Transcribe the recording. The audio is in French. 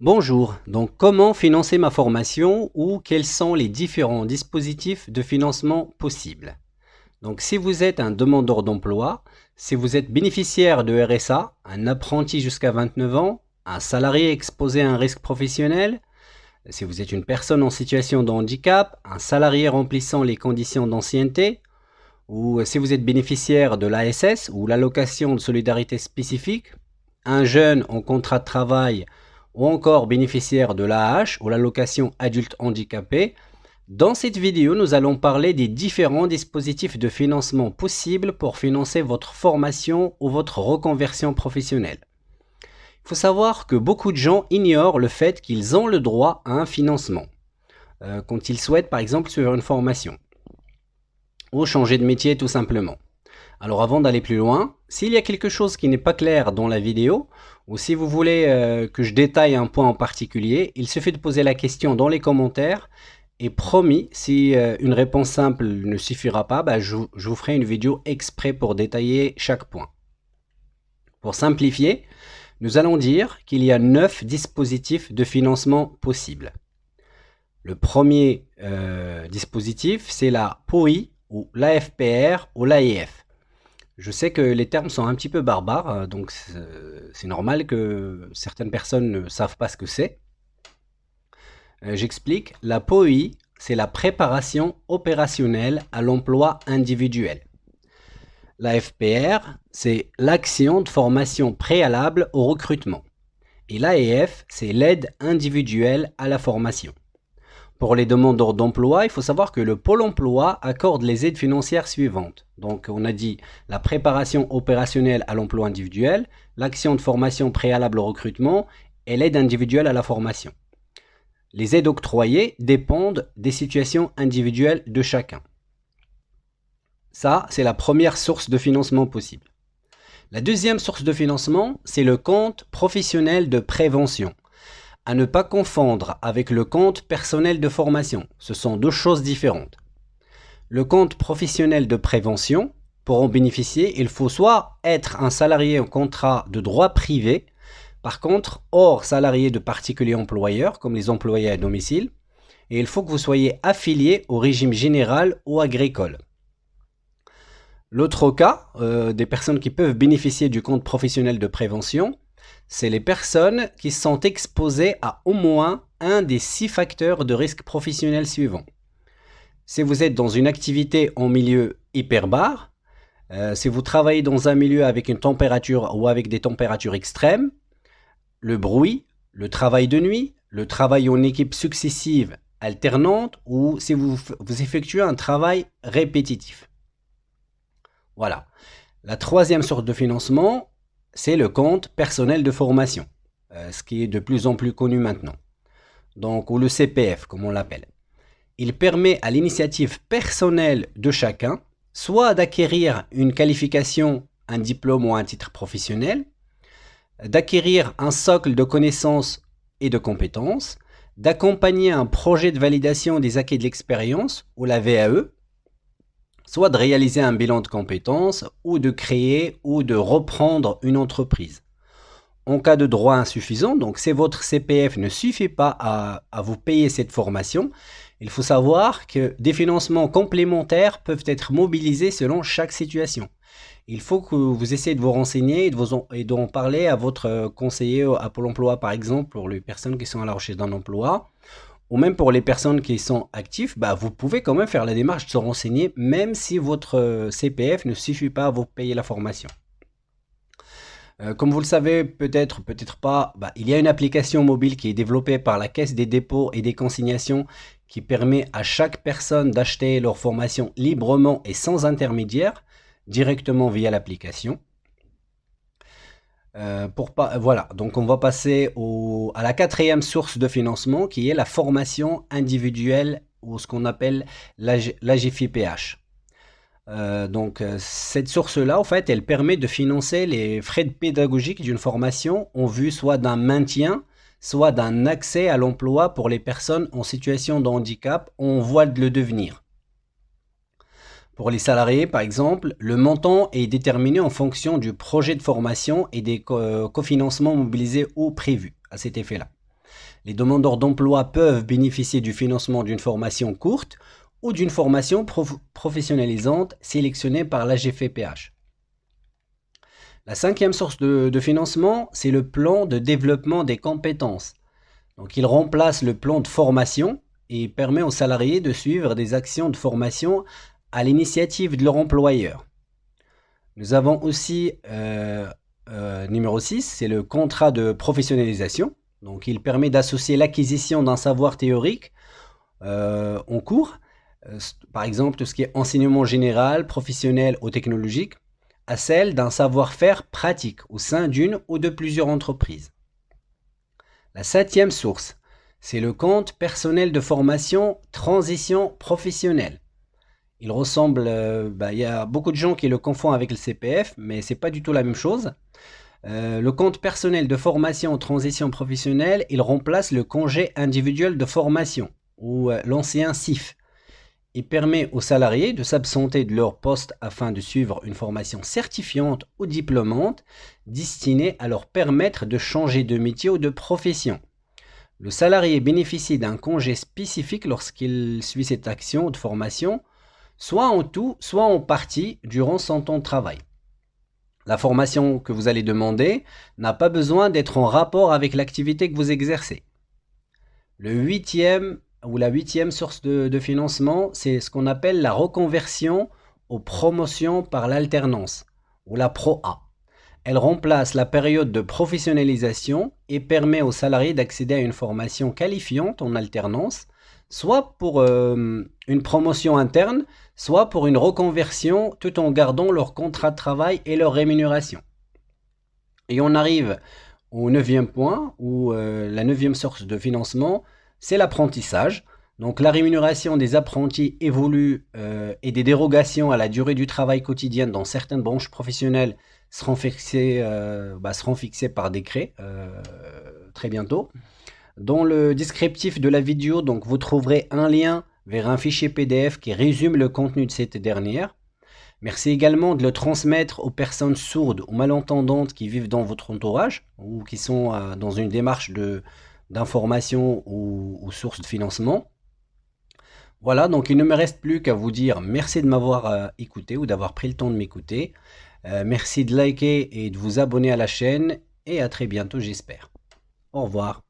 Bonjour, donc comment financer ma formation ou quels sont les différents dispositifs de financement possibles? Donc si vous êtes un demandeur d'emploi, si vous êtes bénéficiaire de RSA, un apprenti jusqu'à 29 ans, un salarié exposé à un risque professionnel, si vous êtes une personne en situation de handicap, un salarié remplissant les conditions d'ancienneté, ou si vous êtes bénéficiaire de l'ASS ou l'allocation de solidarité spécifique, un jeune en contrat de travail ou encore bénéficiaire de l'AAH ou l'allocation adulte handicapé, dans cette vidéo, nous allons parler des différents dispositifs de financement possibles pour financer votre formation ou votre reconversion professionnelle. Il faut savoir que beaucoup de gens ignorent le fait qu'ils ont le droit à un financement quand ils souhaitent par exemple suivre une formation ou changer de métier tout simplement. Alors avant d'aller plus loin, s'il y a quelque chose qui n'est pas clair dans la vidéo, ou si vous voulez que je détaille un point en particulier, il suffit de poser la question dans les commentaires, et promis, si une réponse simple ne suffira pas, je vous ferai une vidéo exprès pour détailler chaque point. Pour simplifier, nous allons dire qu'il y a 9 dispositifs de financement possibles. Le premier dispositif, c'est la POI, ou l'AFPR, ou l'AEF. Je sais que les termes sont un petit peu barbares, donc c'est normal que certaines personnes ne savent pas ce que c'est. J'explique. La POI, c'est la préparation opérationnelle à l'emploi individuel. La FPR, c'est l'action de formation préalable au recrutement. Et l'AEF, c'est l'aide individuelle à la formation. Pour les demandeurs d'emploi, il faut savoir que le Pôle emploi accorde les aides financières suivantes. Donc, on a dit la préparation opérationnelle à l'emploi individuel, l'action de formation préalable au recrutement et l'aide individuelle à la formation. Les aides octroyées dépendent des situations individuelles de chacun. Ça, c'est la première source de financement possible. La deuxième source de financement, c'est le compte professionnel de prévention. À ne pas confondre avec le compte personnel de formation. Ce sont deux choses différentes. Le compte professionnel de prévention, pour en bénéficier, il faut soit être un salarié en contrat de droit privé, par contre, hors salarié de particulier employeur, comme les employés à domicile, et il faut que vous soyez affilié au régime général ou agricole. L'autre cas, des personnes qui peuvent bénéficier du compte professionnel de prévention, c'est les personnes qui sont exposées à au moins un des 6 facteurs de risque professionnel suivants. Si vous êtes dans une activité en milieu hyperbare, si vous travaillez dans un milieu avec une température ou avec des températures extrêmes, le bruit, le travail de nuit, le travail en équipe successive alternante ou si vous effectuez un travail répétitif. Voilà. La troisième sorte de financement, c'est le compte personnel de formation, ce qui est de plus en plus connu maintenant, donc, ou le CPF comme on l'appelle. Il permet à l'initiative personnelle de chacun, soit d'acquérir une qualification, un diplôme ou un titre professionnel, d'acquérir un socle de connaissances et de compétences, d'accompagner un projet de validation des acquis de l'expérience, ou la VAE, soit de réaliser un bilan de compétences ou de créer ou de reprendre une entreprise. En cas de droit insuffisant, donc si votre CPF ne suffit pas à vous payer cette formation, il faut savoir que des financements complémentaires peuvent être mobilisés selon chaque situation. Il faut que vous essayez de vous renseigner et d'en parler à votre conseiller à Pôle emploi, par exemple, pour les personnes qui sont à la recherche d'un emploi, ou même pour les personnes qui sont actives, vous pouvez quand même faire la démarche de se renseigner, même si votre CPF ne suffit pas à vous payer la formation. Comme vous le savez, peut-être pas, il y a une application mobile qui est développée par la Caisse des dépôts et des consignations qui permet à chaque personne d'acheter leur formation librement et sans intermédiaire, directement via l'application. Voilà, donc on va passer à la quatrième source de financement qui est la formation individuelle ou ce qu'on appelle l'AGFIPH. Cette source-là, en fait, elle permet de financer les frais pédagogiques d'une formation en vue soit d'un maintien, soit d'un accès à l'emploi pour les personnes en situation de handicap en voie de le devenir. Pour les salariés, par exemple, le montant est déterminé en fonction du projet de formation et des cofinancements mobilisés ou prévus à cet effet-là. Les demandeurs d'emploi peuvent bénéficier du financement d'une formation courte ou d'une formation professionnalisante sélectionnée par la GFPH. La cinquième source de financement, c'est le plan de développement des compétences. Donc, il remplace le plan de formation et permet aux salariés de suivre des actions de formation à l'initiative de leur employeur. Nous avons aussi numéro 6, c'est le contrat de professionnalisation. Donc, il permet d'associer l'acquisition d'un savoir théorique en cours, par exemple tout ce qui est enseignement général, professionnel ou technologique, à celle d'un savoir-faire pratique au sein d'une ou de plusieurs entreprises. La septième source, c'est le compte personnel de formation transition professionnelle. Il ressemble, y a beaucoup de gens qui le confondent avec le CPF, mais c'est pas du tout la même chose. Le compte personnel de formation transition professionnelle, il remplace le congé individuel de formation ou l'ancien CIF. Il permet aux salariés de s'absenter de leur poste afin de suivre une formation certifiante ou diplômante destinée à leur permettre de changer de métier ou de profession. Le salarié bénéficie d'un congé spécifique lorsqu'il suit cette action de formation, soit en tout, soit en partie durant son temps de travail. La formation que vous allez demander n'a pas besoin d'être en rapport avec l'activité que vous exercez. La huitième source de financement, c'est ce qu'on appelle la reconversion aux promotions par l'alternance, ou la ProA. Elle remplace la période de professionnalisation et permet aux salariés d'accéder à une formation qualifiante en alternance, soit pour une promotion interne, soit pour une reconversion tout en gardant leur contrat de travail et leur rémunération. Et on arrive au neuvième point, où la neuvième source de financement, c'est l'apprentissage. Donc la rémunération des apprentis évolue et des dérogations à la durée du travail quotidien dans certaines branches professionnelles seront fixées par décret très bientôt. Dans le descriptif de la vidéo, donc, vous trouverez un lien vers un fichier PDF qui résume le contenu de cette dernière. Merci également de le transmettre aux personnes sourdes ou malentendantes qui vivent dans votre entourage ou qui sont dans une démarche d'information ou source de financement. Voilà, donc il ne me reste plus qu'à vous dire merci de m'avoir écouté ou d'avoir pris le temps de m'écouter. Merci de liker et de vous abonner à la chaîne et à très bientôt j'espère. Au revoir.